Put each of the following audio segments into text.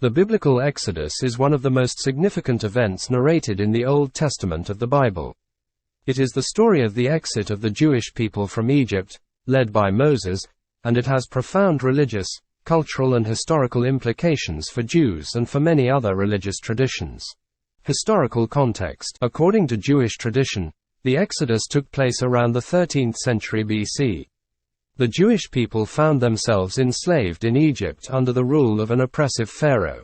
The biblical Exodus is one of the most significant events narrated in the Old Testament of the Bible. It is the story of the exit of the Jewish people from Egypt, led by Moses, and it has profound religious, cultural and historical implications for Jews and for many other religious traditions. Historical context. According to Jewish tradition, the Exodus took place around the 13th century BC. The Jewish people found themselves enslaved in Egypt under the rule of an oppressive pharaoh.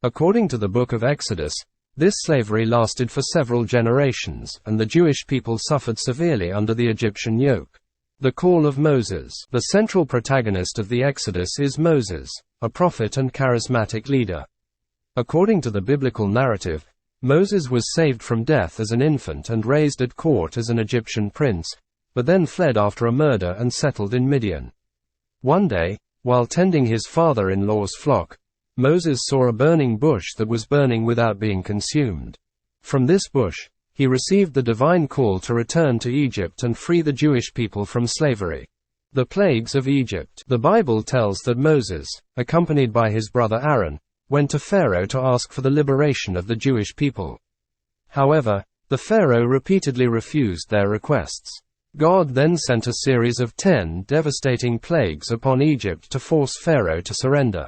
According to the book of Exodus, this slavery lasted for several generations, and the Jewish people suffered severely under the Egyptian yoke. The call of Moses. The central protagonist of the Exodus is Moses, a prophet and charismatic leader. According to the biblical narrative, Moses was saved from death as an infant and raised at court as an Egyptian prince, but then fled after a murder and settled in Midian. One day, while tending his father-in-law's flock, Moses saw a burning bush that was burning without being consumed. From this bush, he received the divine call to return to Egypt and free the Jewish people from slavery. The plagues of Egypt. The Bible tells that Moses, accompanied by his brother Aaron, went to Pharaoh to ask for the liberation of the Jewish people. However, the Pharaoh repeatedly refused their requests. God then sent a series of 10 devastating plagues upon Egypt to force Pharaoh to surrender.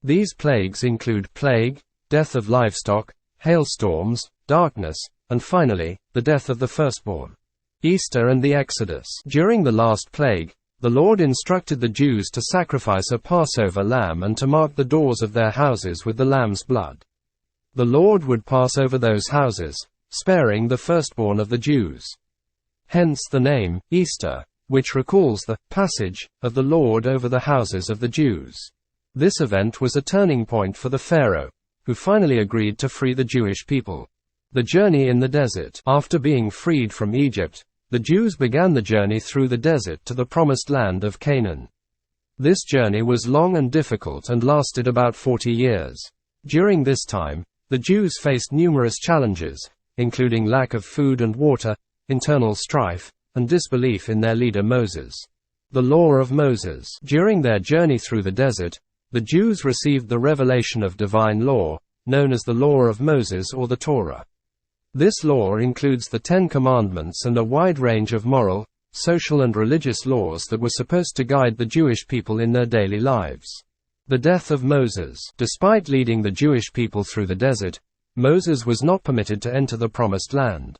These plagues include plague, death of livestock, hailstorms, darkness, and finally, the death of the firstborn. Easter and the Exodus. During the last plague, the Lord instructed the Jews to sacrifice a Passover lamb and to mark the doors of their houses with the lamb's blood. The Lord would pass over those houses, sparing the firstborn of the Jews. Hence the name, Easter, which recalls the passage of the Lord over the houses of the Jews. This event was a turning point for the Pharaoh, who finally agreed to free the Jewish people. The journey in the desert. After being freed from Egypt, the Jews began the journey through the desert to the promised land of Canaan. This journey was long and difficult and lasted about 40 years. During this time, the Jews faced numerous challenges, including lack of food and water, internal strife, and disbelief in their leader Moses. The Law of Moses. During their journey through the desert, the Jews received the revelation of divine law, known as the Law of Moses or the Torah. This law includes the 10 Commandments and a wide range of moral, social and religious laws that were supposed to guide the Jewish people in their daily lives. The death of Moses. Despite leading the Jewish people through the desert, Moses was not permitted to enter the Promised Land.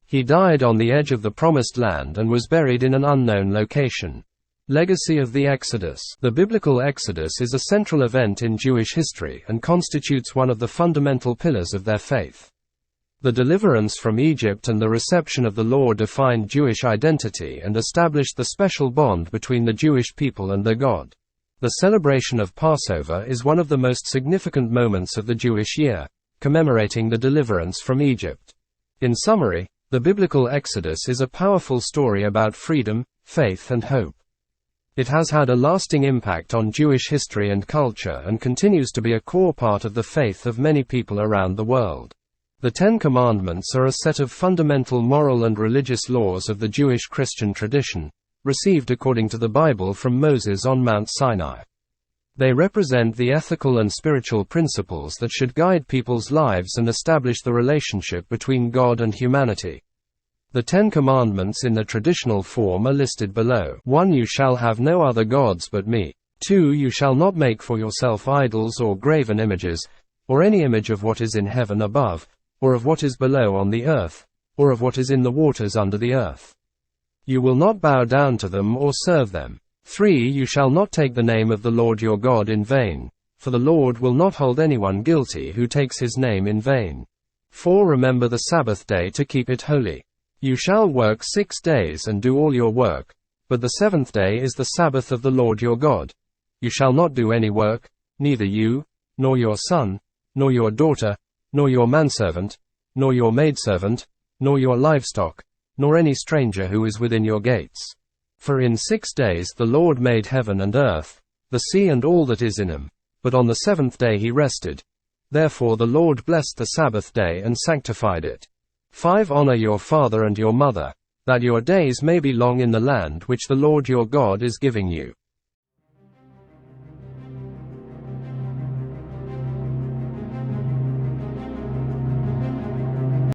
He died on the edge of the Promised Land and was buried in an unknown location. Legacy of the Exodus. The biblical Exodus is a central event in Jewish history and constitutes one of the fundamental pillars of their faith. The deliverance from Egypt and the reception of the law defined Jewish identity and established the special bond between the Jewish people and their God. The celebration of Passover is one of the most significant moments of the Jewish year, commemorating the deliverance from Egypt. In summary, the biblical Exodus is a powerful story about freedom, faith and hope. It has had a lasting impact on Jewish history and culture and continues to be a core part of the faith of many people around the world. The 10 Commandments are a set of fundamental moral and religious laws of the Jewish Christian tradition, received according to the Bible from Moses on Mount Sinai. They represent the ethical and spiritual principles that should guide people's lives and establish the relationship between God and humanity. The 10 Commandments in the traditional form are listed below. 1. You shall have no other gods but me. 2. You shall not make for yourself idols or graven images, or any image of what is in heaven above, or of what is below on the earth, or of what is in the waters under the earth. You will not bow down to them or serve them. 3. You shall not take the name of the Lord your God in vain, for the Lord will not hold anyone guilty who takes his name in vain. 4. Remember the Sabbath day to keep it holy. You shall work 6 days and do all your work, but the 7th day is the Sabbath of the Lord your God. You shall not do any work, neither you, nor your son, nor your daughter, nor your manservant, nor your maidservant, nor your livestock, nor any stranger who is within your gates. For in 6 days the Lord made heaven and earth, the sea and all that is in them, but on the 7th day he rested. Therefore the Lord blessed the Sabbath day and sanctified it. 5. Honor your father and your mother, that your days may be long in the land which the Lord your God is giving you.